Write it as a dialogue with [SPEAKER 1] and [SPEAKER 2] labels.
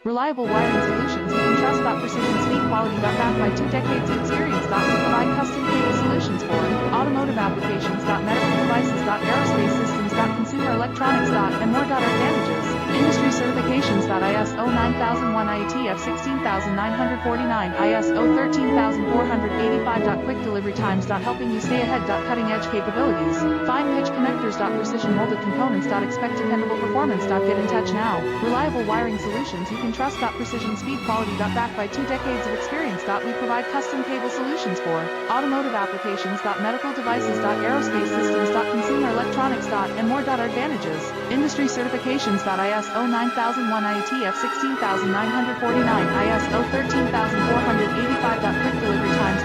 [SPEAKER 1] Reliable wiring solutions you can trust. Precision speed quality. Backed by 2 decades of experience. We provide custom cable solutions for automotive applications. Medical devices. Aerospace systems. Consumer electronics. And more. Advantages. Industry certifications. ISO 9001 IATF 16949 ISO 13485. Quick delivery times. Helping you stay ahead. Cutting edge capabilities. Fine pitch connectors. Precision molded components. Expect dependable performance. Get in touch now. Reliable wiring solutions you can trust. Precision speed quality. Backed by 2 decades of experience. We provide custom cable solutions for automotive applications. Medical devices. Aerospace systems. Consumer electronics. And more. Advantages. Industry certifications. ISO 9001 IATF 16949 ISO 13485. Quick delivery times.